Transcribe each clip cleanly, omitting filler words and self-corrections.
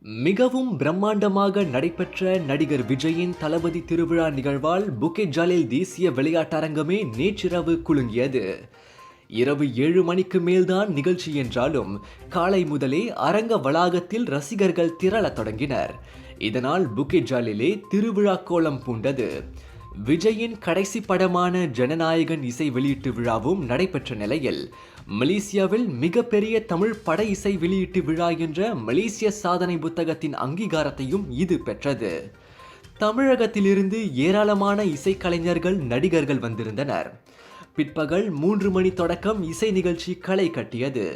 மிகவும் பிரம்மாண்டமாக நடைபெற்ற நடிகர் விஜயின் தளபதி திருவிழா நிகழ்வால் புக்கெட் ஜாலில் தேசிய விளையாட்டரங்கமே நேற்றிரவு குலுங்கியது. இரவு 7 மணிக்கு மேல்தான் நிகழ்ச்சி என்றாலும் காலை முதலே அரங்க வளாகத்தில் ரசிகர்கள் திரளத் தொடங்கினர். இதனால் புக்கெட் ஜாலிலே திருவிழா கோலம் பூண்டது. விஜயின் கடைசி படமான ஜனநாயகன் இசை வெளியீட்டு விழாவும் நடைபெற்ற நிலையில் மலேசியாவில் மிகப்பெரிய தமிழ் பட இசை வெளியீட்டு விழா என்ற மலேசிய சாதனை புத்தகத்தின் அங்கீகாரத்தையும் இது பெற்றது. தமிழகத்திலிருந்து ஏராளமான இசைக்கலைஞர்கள் நடிகர்கள் வந்திருந்தனர். பிற்பகல் 3 மணி தொடக்கம் இசை நிகழ்ச்சி களை கட்டியது.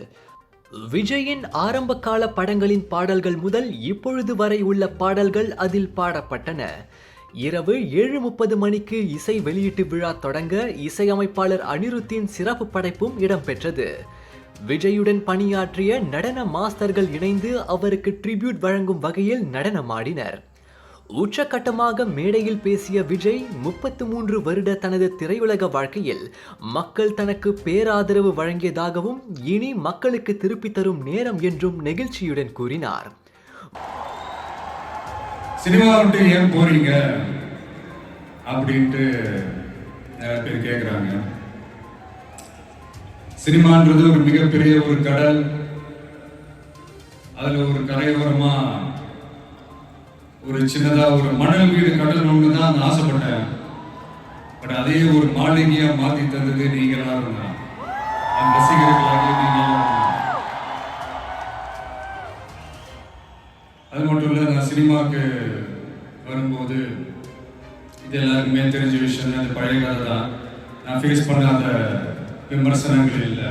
விஜயின் ஆரம்ப கால படங்களின் பாடல்கள் முதல் இப்பொழுது வரை உள்ள பாடல்கள் அதில் பாடப்பட்டன. இரவு 7:30 மணிக்கு இசை வெளியீட்டு விழா தொடங்க இசையமைப்பாளர் அனிருத்தின் சிறப்பு படைப்பும் இடம்பெற்றது. விஜயுடன் பணியாற்றிய நடன மாஸ்டர்கள் இணைந்து அவருக்கு ட்ரிபியூட் வழங்கும் வகையில் நடனமாடினர். உச்சகட்டமாக மேடையில் பேசிய விஜய் 33 வருட தனது திரையுலக வாழ்க்கையில் மக்கள் தனக்கு பேராதரவு வழங்கியதாகவும் இனி மக்களுக்கு திருப்பி தரும் நேரம் என்றும் நெகிழ்ச்சியுடன் கூறினார். சினிமா விட்டு ஏன் போறீங்க அப்படின்ட்டு நிறைய பேர் கேட்குறாங்க. சினிமான்றது ஒரு மிகப்பெரிய ஒரு கடல். அதுல ஒரு கரையோரமா ஒரு சின்னதா ஒரு மணல் வீடு கடல் ஒன்று தான் ஆசைப்பட்டேன். பட் அதே ஒரு மாளிகையா மாத்தி தந்தது நீங்க எல்லாரும் தான், என் ரசிகர்களாக நீங்க எல்லாரும். அது மட்டும் இல்லை, நான் சினிமாவுக்கு வரும்போது இது எல்லாருக்குமே தெரிஞ்ச விஷயம் தான். அது பழைய கதை தான். நான் ஃபேஸ் பண்ணாத விமர்சனங்கள் இல்லை,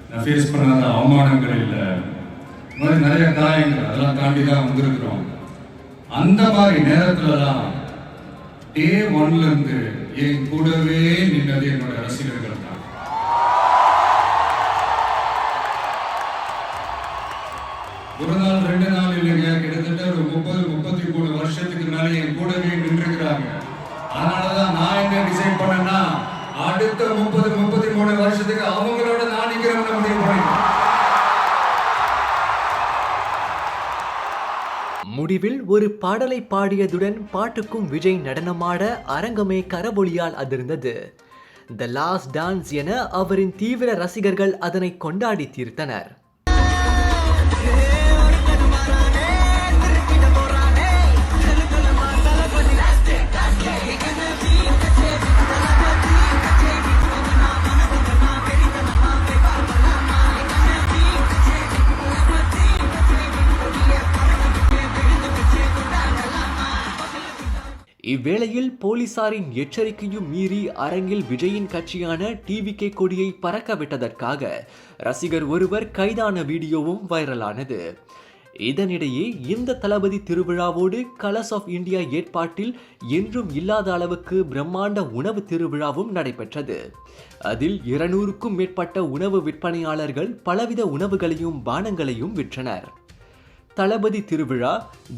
நான் ஃபேஸ் பண்ணாத அவமானங்கள் இல்லை, இந்த மாதிரி நிறைய காயங்கள் அதெல்லாம் தாண்டி தான் வந்திருக்கிறோம். அந்த மாதிரி நேரத்துல தான் டே 1லேருந்து என் கூடவே நின்னது என்னோட ரசிகர்கள் தான். ஒரு நாள் 2 நாள் இல்லைங்க, கிட்டத்தட்ட ஒரு 30-33 வருஷத்துக்கு மேலே என் கூடவே நின்றுக்கிறாங்க. அதனாலதான் நான் என்ன டிசைட் பண்ணேன்னா, அடுத்த 30-33 வருஷத்துக்கு அவங்களோட நான் நிக்கிறேன்னு முடிவு பண்ணிட்டேன். முடிவில் ஒரு பாடலை பாடியதுடன் பாட்டுக்கும் விஜய் நடனமாட அரங்கமே கரபொலியால் அதிர்ந்தது. த லாஸ்ட் டான்ஸ் என அவரின் தீவிர ரசிகர்கள் அதனை கொண்டாடி தீர்த்தனர். இவ்வேளையில் போலீசாரின் எச்சரிக்கையும் மீறி அரங்கில் விஜயின் கட்சியான டிவிகே கொடியை பறக்க விட்டதற்காக ரசிகர் ஒருவர் கைதான வீடியோவும் வைரலானது. இதனிடையே இந்த தளபதி திருவிழாவோடு கலர்ஸ் ஆஃப் இந்தியா ஏற்பாட்டில் என்றும் இல்லாத அளவுக்கு பிரம்மாண்ட உணவு திருவிழாவும் நடைபெற்றது. அதில் 200க்கும் மேற்பட்ட உணவு விற்பனையாளர்கள் பலவித உணவுகளையும் பானங்களையும் விற்றனர். தளபதி திருவிழா,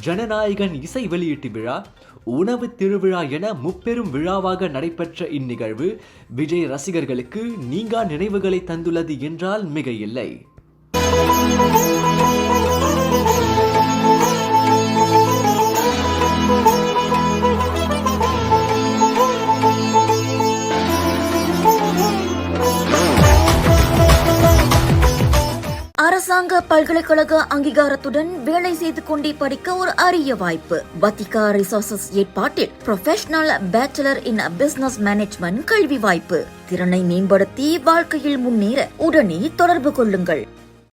ஜனநாயகன் இசை வெளியீட்டு விழா, உணவு திருவிழா என முப்பெரும் விழாவாக நடைபெற்ற இந்நிகழ்வு விஜய் ரசிகர்களுக்கு நீங்கா நினைவுகளை தந்துள்ளது என்றால் மிக இல்லை. அரசாங்க பல்கலைக்கழக அங்கீகாரத்துடன் வேலை செய்து கொண்டே படிக்க ஒரு அரிய வாய்ப்பு. வத்திகா ரிசோர்சஸ் ஏற்பாட்டில் ப்ரொஃபஷனல் பேச்சுலர் இன் பிசினஸ் மேனேஜ்மெண்ட் கல்வி வாய்ப்பு. திறனை மேம்படுத்தி வாழ்க்கையில் முன்னேற உடனே தொடர்பு கொள்ளுங்கள்.